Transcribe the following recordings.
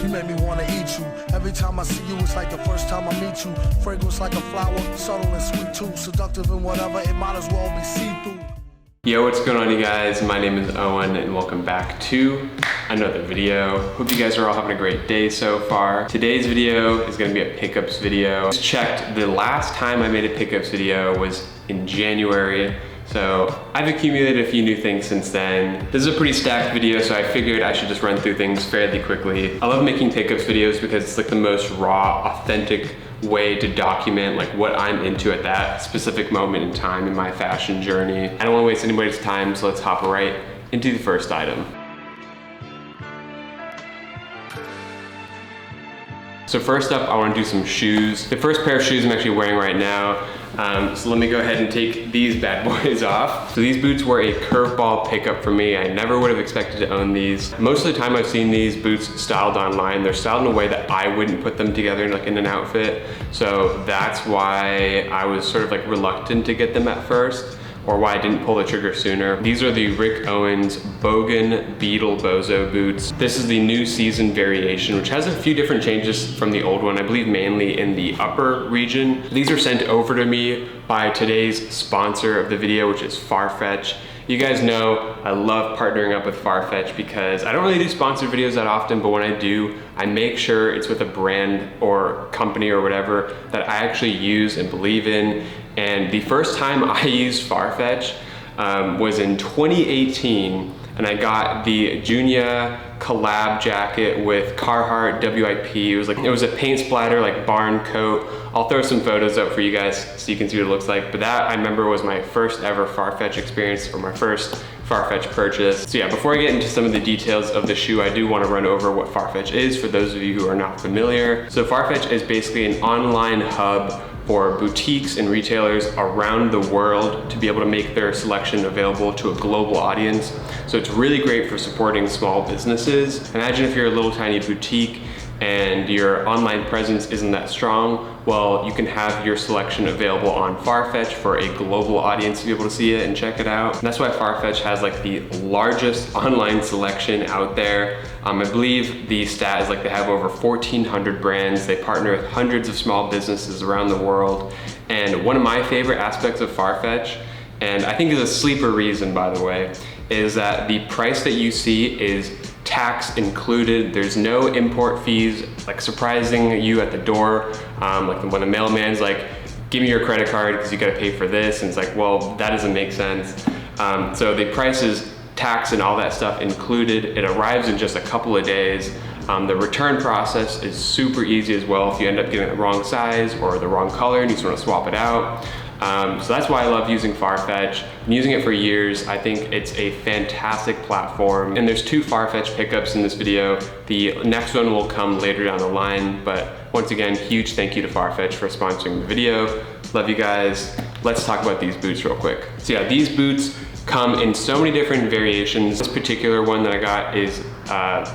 You make me wanna eat you. Every time I see you, it's like the first time I meet you. Fragrance like a flower, subtle and sweet too. Seductive and whatever, it might as well be see-through. Yo, what's going on, you guys? My name is Owen and welcome back to another video. Hope you guys are all having a great day so far. Today's video is gonna be a pickups video. Just checked, the last time I made a pickups video was in January. So I've accumulated a few new things since then. This is a pretty stacked video, so I figured I should just run through things fairly quickly. I love making pickups videos because it's like the most raw, authentic way to document like what I'm into at that specific moment in time in my fashion journey. I don't want to waste anybody's time, so let's hop right into the first item. So first up, I want to do some shoes. The first pair of shoes I'm actually wearing right now. So let me go ahead and take these bad boys off. So these boots were a curveball pickup for me. I never would have expected to own these. Most of the time I've seen these boots styled online. They're styled in a way that I wouldn't put them together like in an outfit. So that's why I was sort of like reluctant to get them at first, or why I didn't pull the trigger sooner. These are the Rick Owens Bogun Beetle Bozo boots. This is the new season variation, which has a few different changes from the old one, I believe mainly in the upper region. These are sent over to me by today's sponsor of the video, which is Farfetch. You guys know I love partnering up with Farfetch because I don't really do sponsored videos that often, but when I do, I make sure it's with a brand or company or whatever that I actually use and believe in. And the first time I used Farfetch was in 2018, and I got the Junia collab jacket with Carhartt WIP. It was a paint splatter like barn coat. I'll throw some photos up for you guys so you can see what it looks like. But that, I remember, was my first ever Farfetch experience, or my first Farfetch purchase. So yeah, before I get into some of the details of the shoe, I do want to run over what Farfetch is for those of you who are not familiar. So Farfetch is basically an online hub for boutiques and retailers around the world to be able to make their selection available to a global audience. So it's really great for supporting small businesses. Imagine if you're a little tiny boutique and your online presence isn't that strong. Well, you can have your selection available on Farfetch for a global audience to be able to see it and check it out. And that's why Farfetch has like the largest online selection out there. I believe the stat is like they have over 1,400 brands. They partner with hundreds of small businesses around the world. And one of my favorite aspects of Farfetch, and I think is a sleeper reason, by the way, is that the price that you see is tax included. There's no import fees, like surprising you at the door. Like when the mailman's like, give me your credit card because you gotta pay for this. And it's like, well, that doesn't make sense. So the price is tax and all that stuff included. It arrives in just a couple of days. The return process is super easy as well if you end up getting the wrong size or the wrong color and you just wanna swap it out. So that's why I love using Farfetch. I'm using it for years. I think it's a fantastic platform. And there's two Farfetch pickups in this video. The next one will come later down the line, but once again, huge thank you to Farfetch for sponsoring the video. Love you guys. Let's talk about these boots real quick. So yeah, these boots come in so many different variations. This particular one that I got is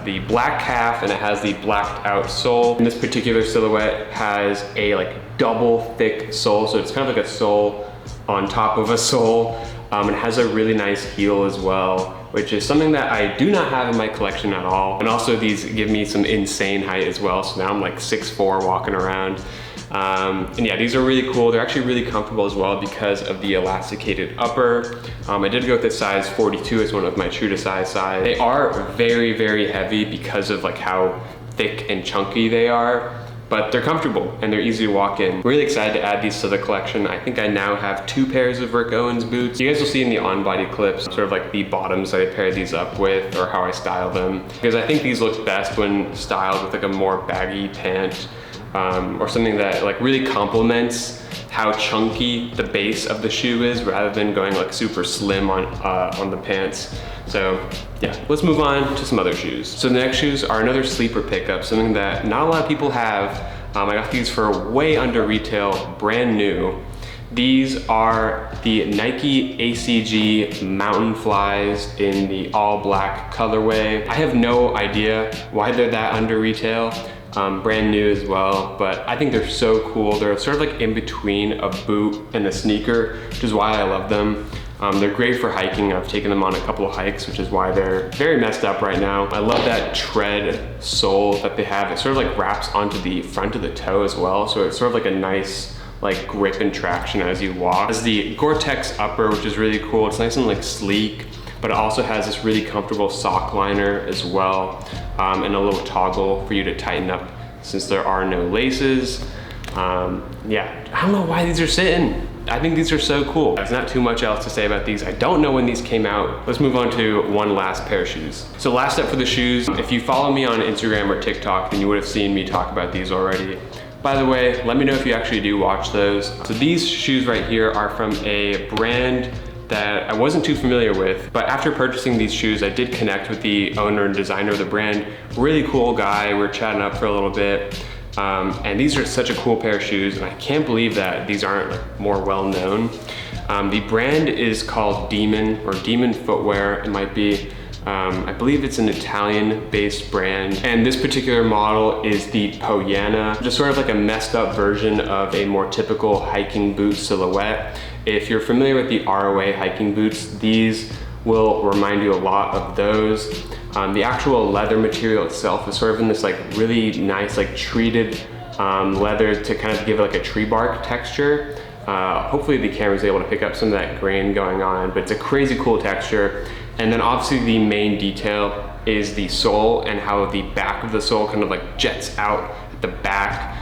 the black calf, and it has the blacked out sole. And this particular silhouette has a like double thick sole, so it's kind of like a sole on top of a sole. It has a really nice heel as well, which is something that I do not have in my collection at all. And also these give me some insane height as well, so now I'm like 6'4" walking around. And yeah, these are really cool. They're actually really comfortable as well because of the elasticated upper. I did go with the size 42 as one of my true to size. They are very, very heavy because of like how thick and chunky they are, but they're comfortable and they're easy to walk in. Really excited to add these to the collection. I think I now have 2 pairs of Rick Owens boots. You guys will see in the on-body clips sort of like the bottoms that I pair these up with or how I style them, because I think these look best when styled with like a more baggy pant. Or something that like really complements how chunky the base of the shoe is rather than going like super slim on the pants. So yeah, let's move on to some other shoes. So the next shoes are another sleeper pickup, something that not a lot of people have. I got these for way under retail, brand new. These are the Nike ACG Mountain Flies in the all black colorway. I have no idea why they're that under retail. Brand new as well, but I think they're so cool. They're sort of like in between a boot and a sneaker, which is why I love them. They're great for hiking. I've taken them on a couple of hikes, which is why they're very messed up right now. I love that tread sole that they have. It sort of like wraps onto the front of the toe as well. So it's sort of like a nice like grip and traction as you walk. It has the Gore-Tex upper, which is really cool. It's nice and like sleek, but it also has this really comfortable sock liner as well, and a little toggle for you to tighten up since there are no laces. Yeah, I don't know why these are sitting. I think these are so cool. There's not too much else to say about these. I don't know when these came out. Let's move on to one last pair of shoes. So last up for the shoes, if you follow me on Instagram or TikTok, then you would have seen me talk about these already. By the way, let me know if you actually do watch those. So these shoes right here are from a brand that I wasn't too familiar with, but after purchasing these shoes, I did connect with the owner and designer of the brand. Really cool guy, we were chatting up for a little bit. And these are such a cool pair of shoes, and I can't believe that these aren't like more well known. The brand is called Demon, or Demon Footwear, it might be. I believe it's an Italian-based brand, and this particular model is the Poyanna, just sort of like a messed up version of a more typical hiking boot silhouette. If you're familiar with the ROA hiking boots, these will remind you a lot of those. The actual leather material itself is sort of in this like really nice like treated leather to kind of give it like a tree bark texture. Hopefully the camera's able to pick up some of that grain going on, but it's a crazy cool texture. And then obviously the main detail is the sole and how the back of the sole kind of like jets out at the back.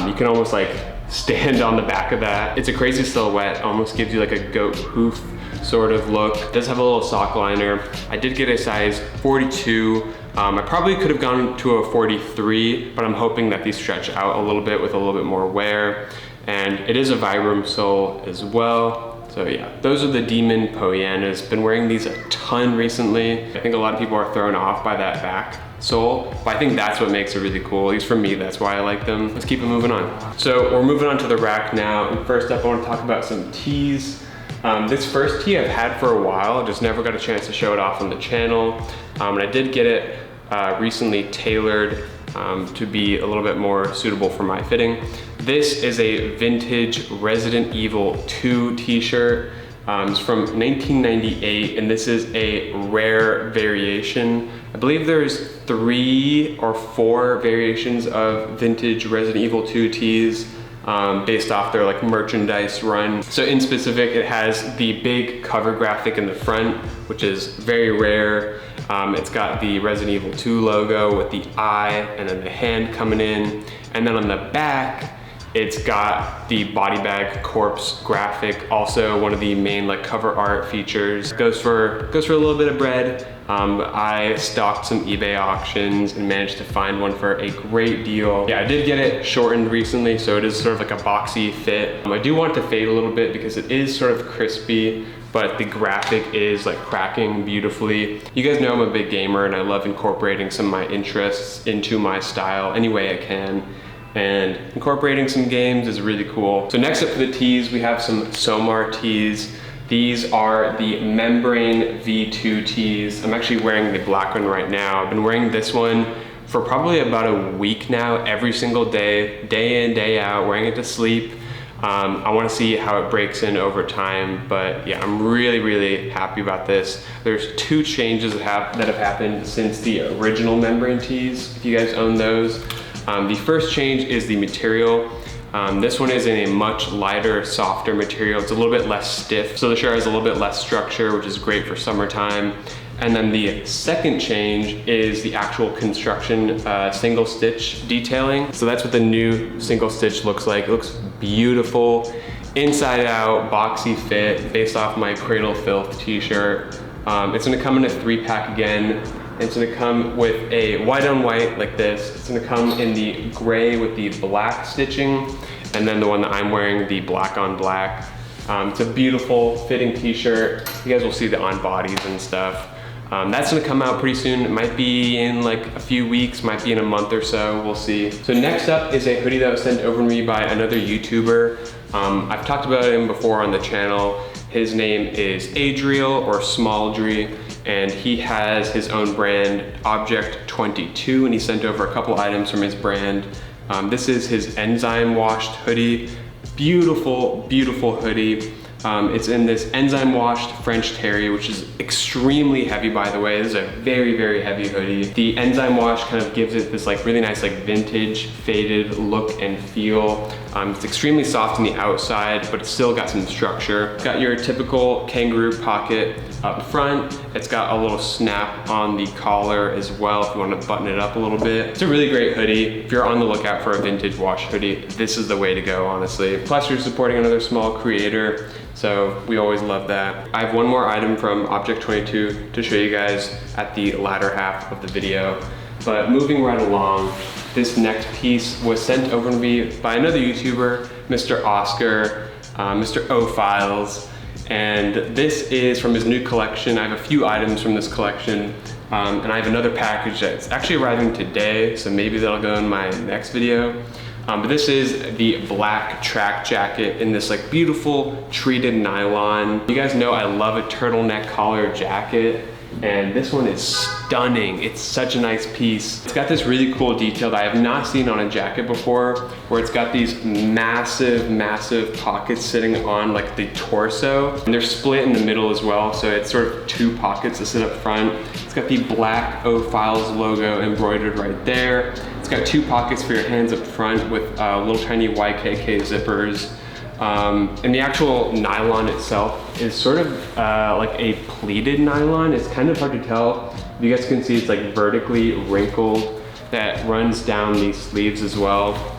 You can almost like stand on the back of that. It's a crazy silhouette, almost gives you like a goat hoof sort of look. It does have a little sock liner. I did get a size 42. I probably could have gone to a 43, but I'm hoping that these stretch out a little bit with a little bit more wear. And it is a Vibram sole as well. So yeah, those are the Demon Poyannas. Been wearing these a ton recently. I think a lot of people are thrown off by that back sole, but I think that's what makes it really cool. At least for me, that's why I like them. Let's keep it moving on. So we're moving on to the rack now. And first up, I want to talk about some tees. This first tee I've had for a while, just never got a chance to show it off on the channel. And I did get it recently tailored to be a little bit more suitable for my fitting. This is a vintage Resident Evil 2 t-shirt. It's from 1998, and this is a rare variation. I believe there's 3 or 4 variations of vintage Resident Evil 2 tees based off their like merchandise run. So in specific, it has the big cover graphic in the front, which is very rare. It's got the Resident Evil 2 logo with the eye and then the hand coming in. And then on the back, it's got the body bag corpse graphic, also one of the main like cover art features. Goes for a little bit of bread. I stalked some eBay auctions and managed to find one for a great deal. Yeah, I did get it shortened recently, so it is sort of like a boxy fit. I do want it to fade a little bit because it is sort of crispy, but the graphic is like cracking beautifully. You guys know I'm a big gamer and I love incorporating some of my interests into my style any way I can. And incorporating some games is really cool. So next up for the tees, we have some SOMAR tees. These are the Membrane V2 tees. I'm actually wearing the black one right now. I've been wearing this one for probably about a week now, every single day, day in, day out, wearing it to sleep. I want to see how it breaks in over time, but yeah, I'm really, really happy about this. There's 2 changes that have happened since the original Membrane tees, if you guys own those. The first change is the material. This one is in a much lighter, softer material. It's a little bit less stiff, so the shirt has a little bit less structure, which is great for summertime. And then the second change is the actual construction single stitch detailing. So that's what the new single stitch looks like. It looks beautiful, inside out, boxy fit, based off my Cradle Filth t-shirt. It's gonna come in a 3-pack again. It's gonna come with a white on white like this. It's gonna come in the gray with the black stitching, and then the one that I'm wearing, the black on black. It's a beautiful fitting t-shirt. You guys will see the on bodies and stuff. That's gonna come out pretty soon. It might be in like a few weeks, might be in a month or so, we'll see. So next up is a hoodie that was sent over to me by another YouTuber. I've talked about him before on the channel. His name is Adriel, or Smaldry, and he has his own brand, Object22, and he sent over a couple items from his brand. This is his enzyme washed hoodie. Beautiful, beautiful hoodie. It's in this enzyme washed French terry, which is extremely heavy, by the way. This is a very, very heavy hoodie. The enzyme wash kind of gives it this like really nice like vintage faded look and feel. It's extremely soft on the outside, but it's still got some structure. It's got your typical kangaroo pocket up front. It's got a little snap on the collar as well if you want to button it up a little bit. It's a really great hoodie. If you're on the lookout for a vintage wash hoodie, this is the way to go, honestly. Plus you're supporting another small creator, so we always love that. I have one more item from Object22 to show you guys at the latter half of the video. But moving right along, this next piece was sent over to me by another YouTuber, Mr. Oscar, Mr. Ofiles. And this is from his new collection. I have a few items from this collection, and I have another package that's actually arriving today, so maybe that'll go in my next video. But this is the black track jacket in this like beautiful treated nylon. You guys know I love a turtleneck collar jacket, and this one is stunning. It's such a nice piece. It's got this really cool detail that I have not seen on a jacket before, where it's got these massive, massive pockets sitting on like the torso, and they're split in the middle as well, so it's sort of two pockets that sit up front. It's got the black Ofiles logo embroidered right there. It's got two pockets for your hands up front with little tiny YKK zippers. And the actual nylon itself is sort of like a pleated nylon. It's kind of hard to tell. You guys can see it's like vertically wrinkled that runs down these sleeves as well.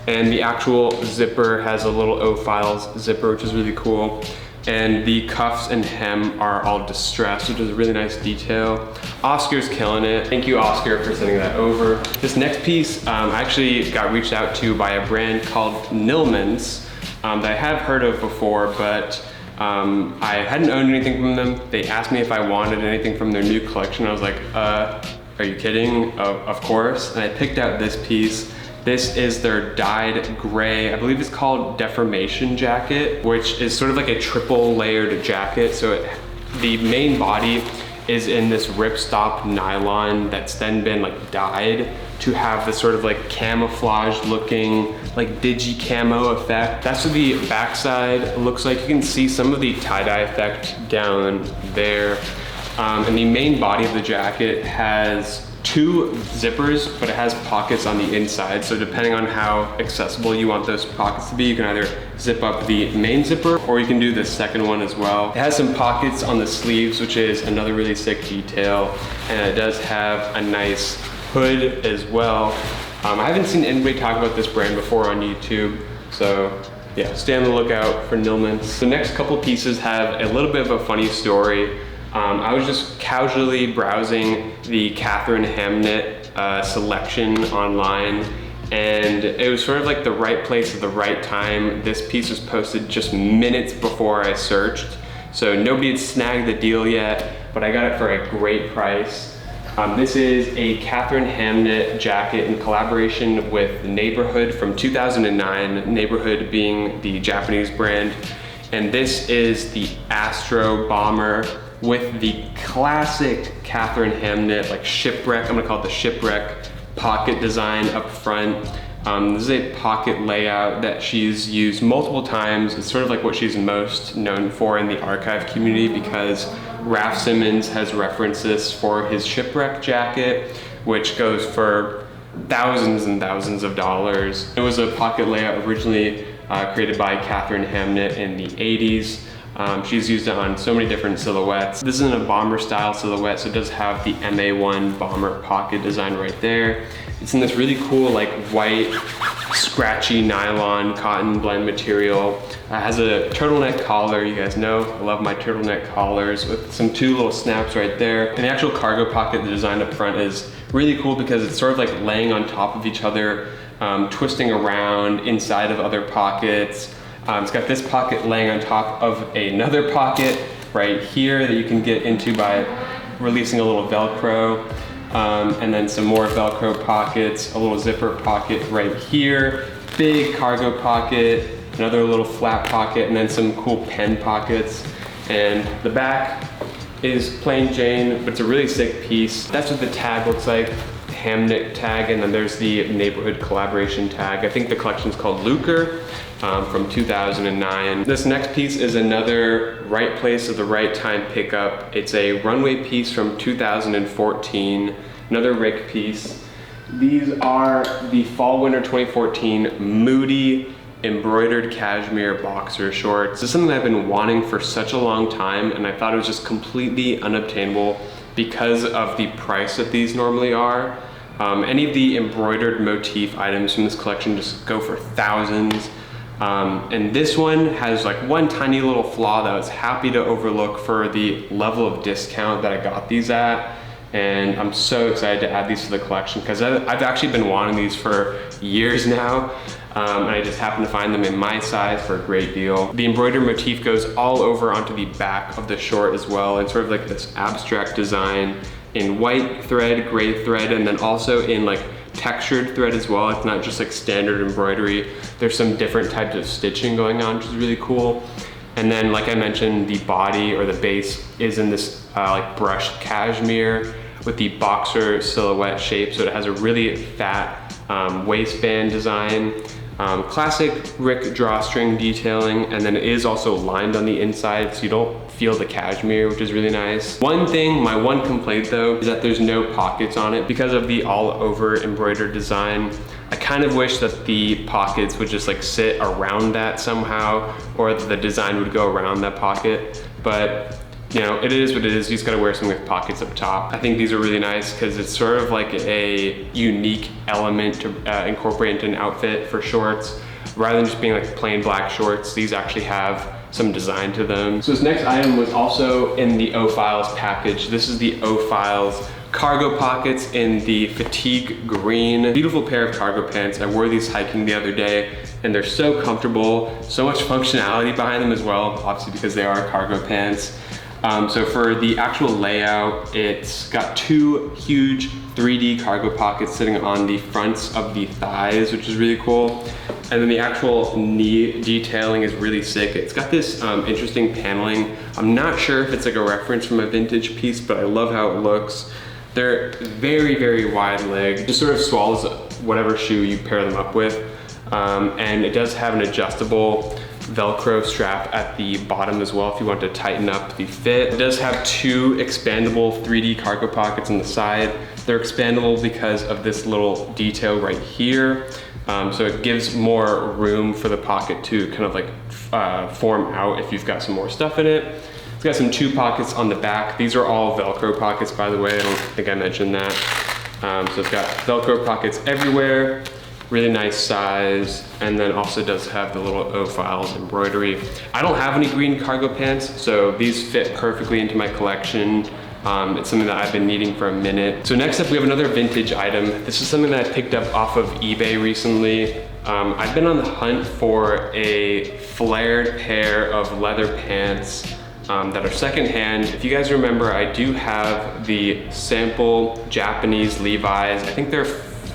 And the actual zipper has a little Ofiles zipper, which is really cool. And the cuffs and hem are all distressed, which is a really nice detail. Oscar's killing it. Thank you, Oscar, for sending that over. This next piece, I actually got reached out to by a brand called Nilmance that I have heard of before, but I hadn't owned anything from them. They asked me if I wanted anything from their new collection. I was like, are you kidding? Of course. And I picked out this piece. This is their dyed gray, I believe it's called Deformation Jacket, which is sort of like a triple layered jacket. So the main body is in this ripstop nylon that's then been like dyed to have this sort of like camouflage looking like digi camo effect. That's what the backside looks like. You can see some of the tie-dye effect down there. And the main body of the jacket has two zippers, but it has pockets on the inside. So depending on how accessible you want those pockets to be, you can either zip up the main zipper or you can do the second one as well. It has some pockets on the sleeves, which is another really sick detail. And it does have a nice hood as well. I haven't seen anybody talk about this brand before on YouTube. So yeah, stay on the lookout for Nilmance. The next couple pieces have a little bit of a funny story. I was just casually browsing the Katharine Hamnett selection online, and it was sort of like the right place at the right time. This piece was posted just minutes before I searched, so nobody had snagged the deal yet, but I got it for a great price. This is a Katharine Hamnett jacket in collaboration with Neighborhood from 2009, Neighborhood being the Japanese brand. And this is the Astro Bomber with the classic Katharine Hamnett, like shipwreck, I'm gonna call it the shipwreck pocket design up front. This is a pocket layout that she's used multiple times. It's sort of like what she's most known for in the archive community, because Raf Simons has referenced this for his shipwreck jacket, which goes for thousands and thousands of dollars. It was a pocket layout originally created by Katharine Hamnett in the 80s. She's used it on so many different silhouettes. This isn't a bomber style silhouette, so it does have the MA1 bomber pocket design right there. It's in this really cool like white, scratchy nylon cotton blend material. It has a turtleneck collar. You guys know I love my turtleneck collars, with some two little snaps right there. And the actual cargo pocket, the design up front, is really cool because it's sort of like laying on top of each other, twisting around inside of other pockets. It's got this pocket laying on top of another pocket right here that you can get into by releasing a little Velcro, and then some more Velcro pockets, a little zipper pocket right here, big cargo pocket, another little flat pocket, and then some cool pen pockets. And the back is plain Jane, but it's a really sick piece. That's what the tag looks like. Hamnett tag, and then there's the neighborhood collaboration tag. I think the collection's called Lucre from 2009. This next piece is another right place at the right time pickup. It's a runway piece from 2014, another Rick piece. These are the fall winter 2014 Moody embroidered cashmere boxer shorts. This is something I've been wanting for such a long time, and I thought it was just completely unobtainable because of the price that these normally are. Any of the embroidered motif items from this collection just go for thousands. And this one has like one tiny little flaw that I was happy to overlook for the level of discount that I got these at. And I'm so excited to add these to the collection because I've actually been wanting these for years now. And I just happened to find them in my size for a great deal. The embroidered motif goes all over onto the back of the short as well. It's sort of like this abstract design in white thread, gray thread, and then also in like textured thread as well. It's not just like standard embroidery. There's some different types of stitching going on, which is really cool. And then, like I mentioned, the body or the base is in this like brushed cashmere with the boxer silhouette shape. So it has a really fat waistband design. Classic Rick drawstring detailing, and then it is also lined on the inside so you don't feel the cashmere, which is really nice. One thing, my one complaint though, is that there's no pockets on it because of the all over embroidered design. I kind of wish that the pockets would just like sit around that somehow, or that the design would go around that pocket, but you know, it is what it is. You just gotta wear something with pockets up top. I think these are really nice because it's sort of like a unique element to incorporate into an outfit for shorts. Rather than just being like plain black shorts, these actually have some design to them. So this next item was also in the Ofiles package. This is the Ofiles cargo pockets in the fatigue green. Beautiful pair of cargo pants. I wore these hiking the other day and they're so comfortable, so much functionality behind them as well, obviously because they are cargo pants. So for the actual layout, it's got two huge 3D cargo pockets sitting on the fronts of the thighs, which is really cool. And then the actual knee detailing is really sick. It's got this interesting paneling. I'm not sure if it's like a reference from a vintage piece, but I love how it looks. They're very, very wide leg. Just sort of swallows whatever shoe you pair them up with. And it does have an adjustable Velcro strap at the bottom as well if you want to tighten up the fit. It does have two expandable 3D cargo pockets on the side. They're expandable because of this little detail right here. So it gives more room for the pocket to kind of like form out if you've got some more stuff in it. It's got some two pockets on the back. These are all Velcro pockets, by the way. I don't think I mentioned that. So it's got Velcro pockets everywhere. Really nice size, and then also does have the little Ofiles embroidery. I don't have any green cargo pants, so these fit perfectly into my collection. It's something that I've been needing for a minute. So next up, we have another vintage item. This is something that I picked up off of eBay recently. I've been on the hunt for a flared pair of leather pants that are secondhand. If you guys remember, I do have the sample Japanese Levi's. I think they're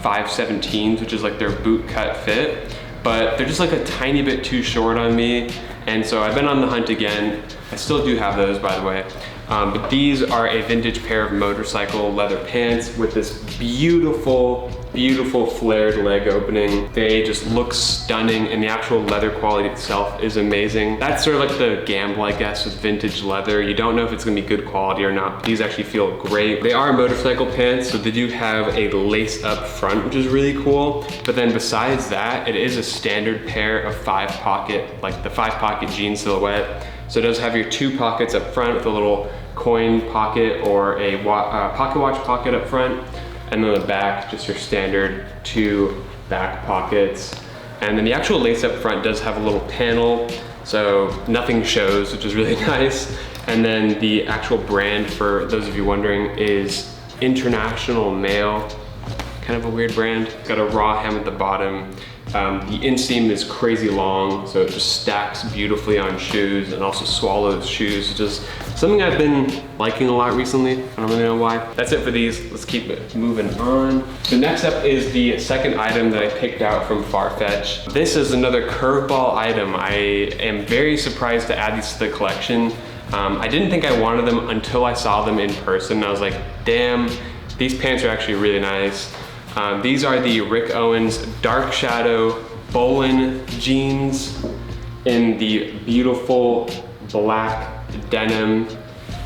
517s, which is like their boot cut fit, but they're just like a tiny bit too short on me. And so I've been on the hunt again. I still do have those, by the way. But these are a vintage pair of motorcycle leather pants with this beautiful, beautiful flared leg opening. They just look stunning, and the actual leather quality itself is amazing. That's sort of like the gamble, I guess, with vintage leather. You don't know if it's gonna be good quality or not, but these actually feel great. They are motorcycle pants, so they do have a lace up front, which is really cool. But then besides that, it is a standard pair of 5-pocket, like the 5-pocket jean silhouette. So it does have your 2 pockets up front with a little coin pocket or a pocket watch pocket up front. And then the back, just your standard 2 back pockets. And then the actual lace up front does have a little panel, so nothing shows, which is really nice. And then the actual brand, for those of you wondering, is International Male. Kind of a weird brand. It's got a raw hem at the bottom. The inseam is crazy long, so it just stacks beautifully on shoes and also swallows shoes, which is something I've been liking a lot recently. I don't really know why. That's it for these. Let's keep it moving on. So next up is the second item that I picked out from Farfetch. This is another curveball item. I am very surprised to add these to the collection. I didn't think I wanted them until I saw them in person. I was like, damn, These pants are actually really nice. These are the Rick Owens Dark Shadow Bolan jeans in the beautiful black denim.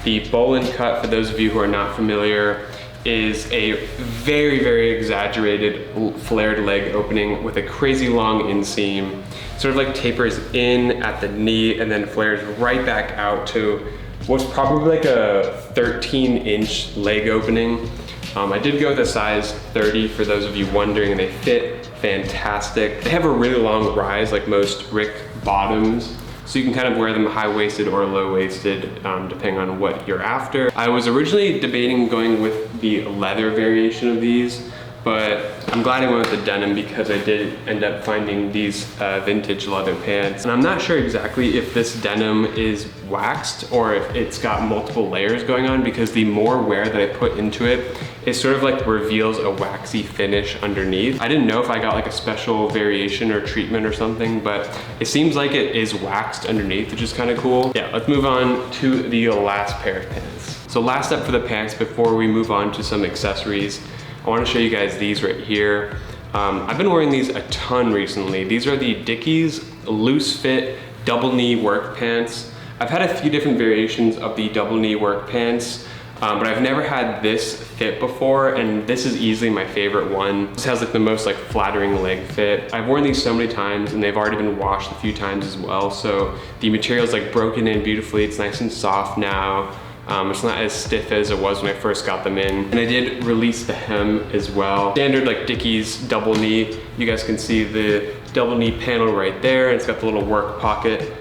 The Bolan cut, for those of you who are not familiar, is a very, very exaggerated flared leg opening with a crazy long inseam. Sort of like tapers in at the knee and then flares right back out to what's probably like a 13-inch leg opening. I did go with a size 30 for those of you wondering, and they fit fantastic. They have a really long rise like most Rick bottoms, so you can kind of wear them high-waisted or low-waisted depending on what you're after. I was originally debating going with the leather variation of these, but I'm glad I went with the denim because I did end up finding these vintage leather pants. And I'm not sure exactly if this denim is waxed or if it's got multiple layers going on, because the more wear that I put into it, it sort of like reveals a waxy finish underneath. I didn't know if I got like a special variation or treatment or something, but it seems like it is waxed underneath, which is kind of cool. Yeah, let's move on to the last pair of pants. So last up for the pants before we move on to some accessories, I want to show you guys these right here. I've been wearing these a ton recently. These are the Dickies loose fit double knee work pants. I've had a few different variations of the double knee work pants, but I've never had this fit before, and this is easily my favorite one. This has like the most like flattering leg fit. I've worn these so many times and they've already been washed a few times as well, so the material's like broken in beautifully. It's nice and soft now. It's not as stiff as it was when I first got them in. And I did release the hem as well. Standard like Dickies double knee. You guys can see the double knee panel right there. It's got the little work pocket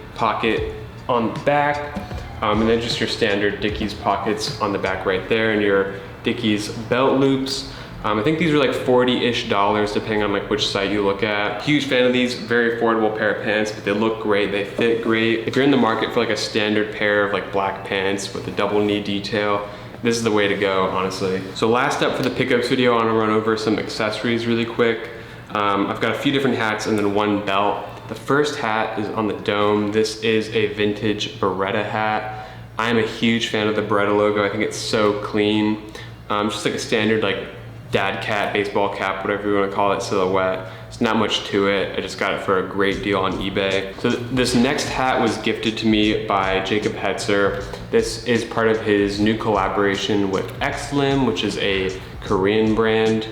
on the back. And then just your standard Dickies pockets on the back right there, and your Dickies belt loops. I think these are like $40-ish depending on like which site you look at. Huge fan of these, very affordable pair of pants, but they look great, they fit great. If you're in the market for like a standard pair of like black pants with a double knee detail, this is the way to go, honestly. So last up for the pickups video, I want to run over some accessories really quick. I've got a few different hats and then one belt. The first hat is on the dome. This is a vintage Beretta hat. I am a huge fan of the Beretta logo. I think it's so clean. Just like a standard like dad cap, baseball cap, whatever you want to call it, silhouette. It's not much to it. I just got it for a great deal on eBay. So this next hat was gifted to me by Jacob Hetzer. This is part of his new collaboration with Xlim, which is a Korean brand.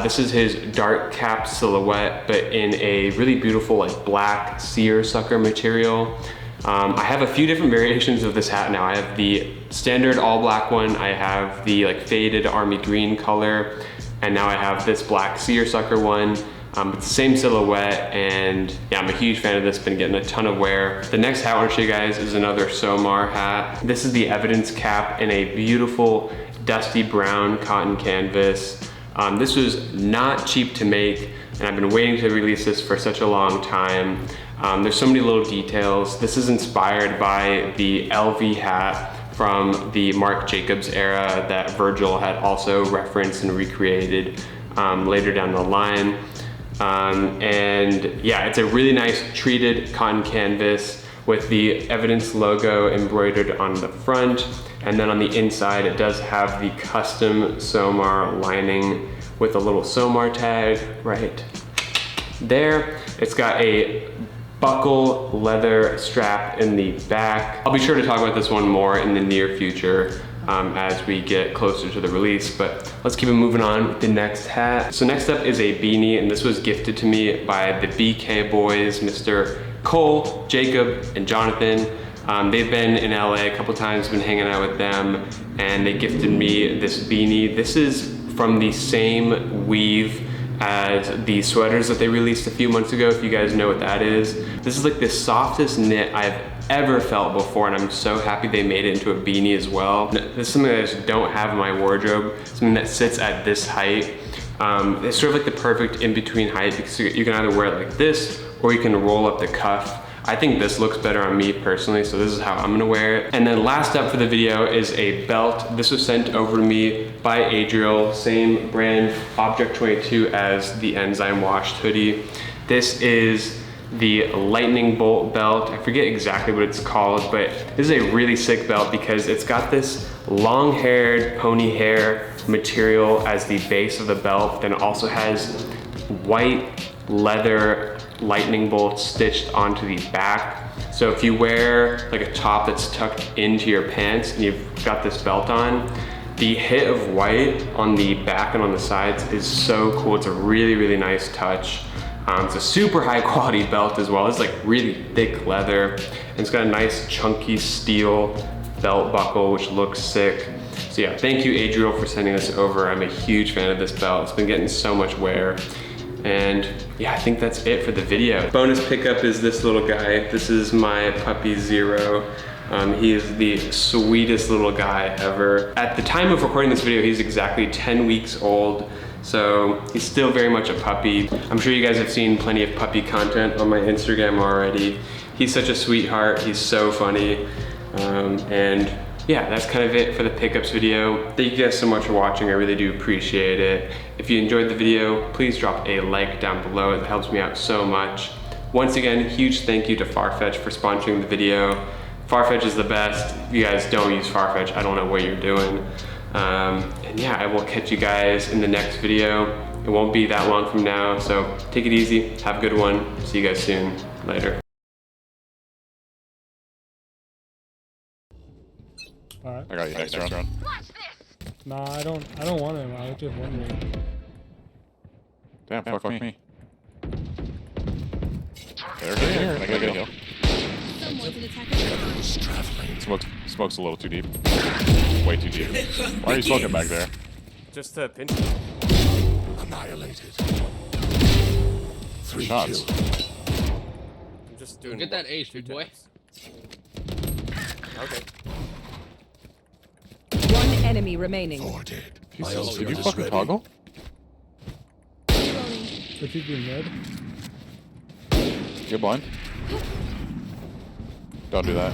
This is his dark cap silhouette, but in a really beautiful like black seersucker material. I have a few different variations of this hat now. I have the standard all black one, I have the like faded army green color, and now I have this black seersucker one. It's the same silhouette, and yeah, I'm a huge fan of this, been getting a ton of wear. The next hat I want to show you guys is another SOMAR hat. This is the evidence cap in a beautiful dusty brown cotton canvas. This was not cheap to make, and I've been waiting to release this for such a long time. There's so many little details. This is inspired by the LV hat from the Marc Jacobs era that Virgil had also referenced and recreated later down the line. And yeah, it's a really nice treated cotton canvas with the evidence logo embroidered on the front. And then on the inside, it does have the custom SOMAR lining with a little SOMAR tag right there. It's got a buckle leather strap in the back. I'll be sure to talk about this one more in the near future as we get closer to the release, but let's keep it moving on with the next hat. So next up is a beanie, and this was gifted to me by the BK boys, Mr. Cole, Jacob, and Jonathan. They've been in LA a couple times, been hanging out with them, and they gifted me this beanie. This is from the same weave as the sweaters that they released a few months ago, if you guys know what that is. This is like the softest knit I've ever felt before, and I'm so happy they made it into a beanie as well. This is something that I just don't have in my wardrobe, something that sits at this height. It's sort of like the perfect in-between height, because you can either wear it like this, or you can roll up the cuff. I think this looks better on me personally, so this is how I'm gonna wear it. And then last up for the video is a belt. This was sent over to me by Adriel, same brand, Object22 as the Enzyme Washed hoodie. This is the lightning bolt belt. I forget exactly what it's called, but this is a really sick belt because it's got this long-haired pony hair material as the base of the belt, then it also has white leather lightning bolts stitched onto the back. So if you wear like a top that's tucked into your pants and you've got this belt on, the hit of white on the back and on the sides is so cool. It's a really, really nice touch. It's a super high quality belt as well. It's like really thick leather. And it's got a nice chunky steel belt buckle, which looks sick. So yeah, thank you Adriel for sending this over. I'm a huge fan of this belt. It's been getting so much wear. And yeah, I think that's it for the video. Bonus pickup is this little guy. This is my puppy Zero. He is the sweetest little guy ever. At the time of recording this video, he's exactly 10 weeks old. So he's still very much a puppy. I'm sure you guys have seen plenty of puppy content on my Instagram already. He's such a sweetheart. He's so funny. And yeah, that's kind of it for the pickups video. Thank you guys so much for watching. I really do appreciate it. If you enjoyed the video, please drop a like down below. It helps me out so much. Once again, huge thank you to Farfetch for sponsoring the video. Farfetch is the best. If you guys don't use Farfetch, I don't know what you're doing. And yeah, I will catch you guys in the next video. It won't be that long from now, so take it easy. Have a good one. See you guys soon. Later. Alright. I got you next round. Nah, I don't want him. I was just wondering. Damn, fuck me. There. I gotta get a heal. Smoke's a little too deep. Way too deep. Why are you smoking back there? Just to pinch. Annihilated. 3 shots. I'm just doing. Get that ace, big boy. Okay. One enemy remaining. Did you fucking toggle? Could he be mid? You're blind. Don't do that.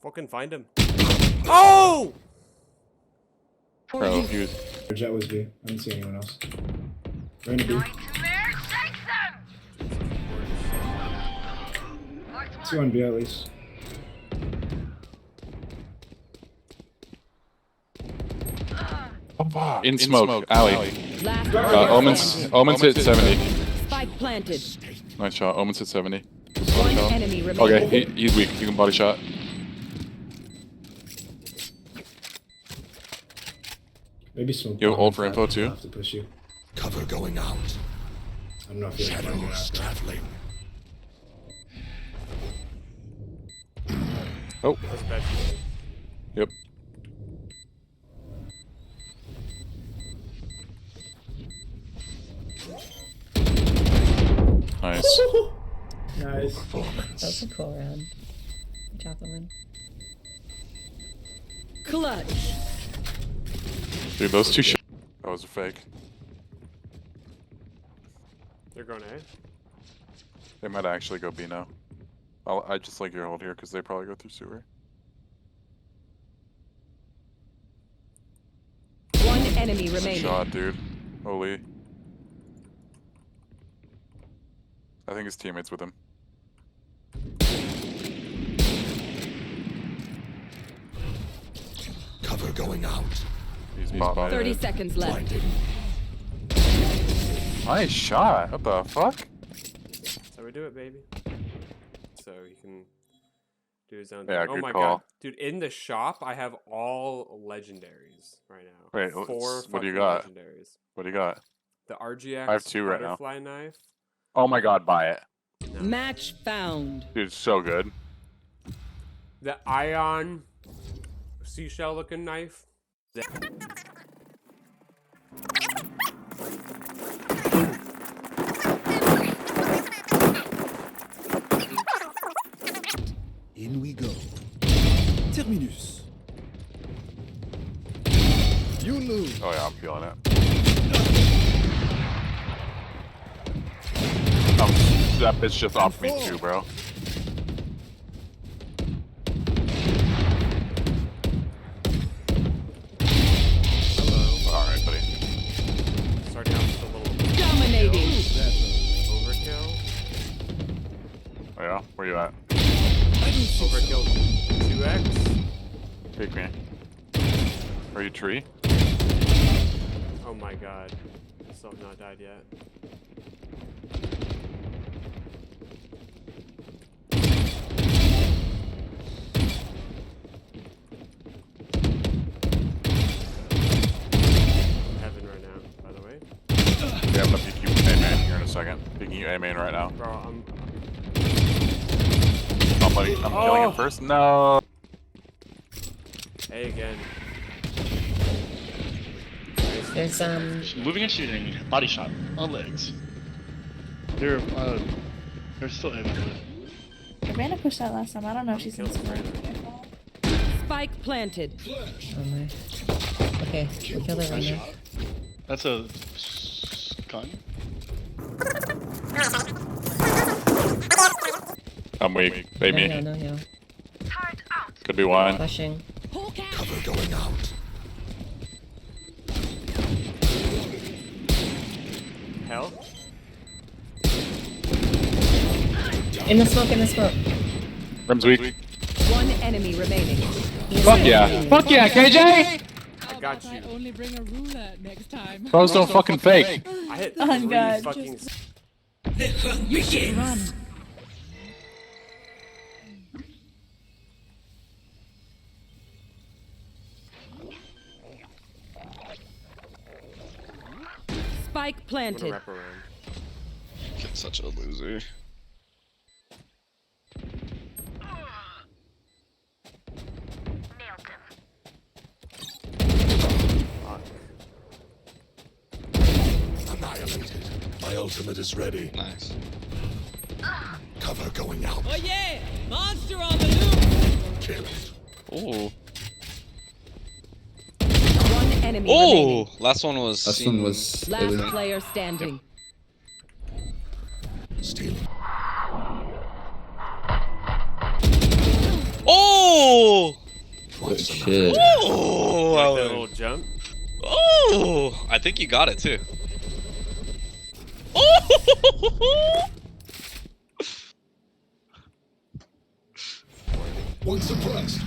Fucking find him. Oh! Bro, he was... Jet was B. I didn't see anyone else. Ran to B. 2 on B at least. In smoke, alley. Last Omen's hit 70. spike planted. Nice shot. Omen's hit 70. One enemy remaining. Okay, he's weak. You can body shot. Maybe smoke. You have ult for info too? I'll have to push you. Cover going out. I don't know if you're Shadows traveling. Oh. Yep. Nice. Nice. That's a cool round. Good job, Owen. Clutch. Dude, those 2 shots. That was a fake. They're going A. They might actually go B now. I just like your hold here because they probably go through sewer. One enemy Good remaining. shot, dude. Holy. I think his teammates with him. Cover going out. He's bot. 30 seconds left. Blinded. Nice shot. What the fuck? So we do it, baby. So he can do his own Yeah, thing. Oh good my call. god. Dude, in the shop, I have all legendaries right now. Wait, 4 what do you fucking got? legendaries. What do you got? The RGX I have 2 right now. butterfly knife. Oh my god, buy it. Match found. Dude, it's so good. The Ion seashell looking knife. In we go. Terminus. You lose. Oh yeah, I'm feeling it. Oh, that bitch just off me too, bro. Alright, buddy. Starting out with the Where you at? Overkill 2x. Peek me. Are you tree? Oh my god. I still have not died yet. Heaven right now, by the way. Yeah, I'm gonna peek you A main here in a second. Peeking you A main right now. Bro, I'm Oh, buddy, I'm killing it first. No. A again. There's Moving and shooting, body shot on legs. They're still able to. Savannah pushed that last time. I don't know if she's in school. Spike planted. oh my. Okay, we'll kill the runner. That's a gun. I'm weak. Bait me. No heal. Could be one. Pushing. Cover going out. Hell? In the smoke. Rim's weak. One enemy remaining. Fuck yeah. Fuck yeah, KJ! I got you. only bring a ruler next time. Bros don't fucking fake. I hit Oh, 3 God, fucking... You should run. Spike I'm gonna planted. wrap around. Kid's such a loser. Annihilated. My ultimate is ready. Nice. Cover going out. Oh yeah! Monster on the loose! Killed. Oh. One enemy remaining. Oh! Last one was. Last player standing. Stealing. Oh! What's the matter? Oh! Like that Owen. little jump. Oh! I think you got it too. Oh! One suppressed.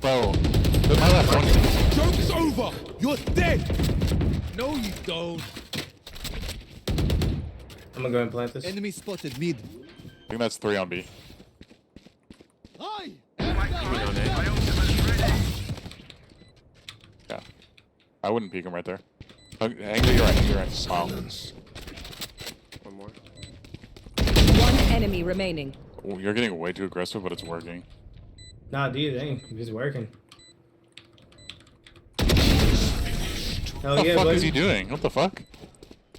Bro. My left one. Joke's over. You're dead. No, you don't. I'm gonna go and plant this. Enemy spotted mid. I think that's 3 on B. Hi. Yeah. I wouldn't peek him right there. Hang to your right, Wow. One more. One enemy remaining. Oh, you're getting way too aggressive, but it's working. Nah, dude, dang, it's working. Hell What the yeah, fuck buddy. is he doing? What the fuck?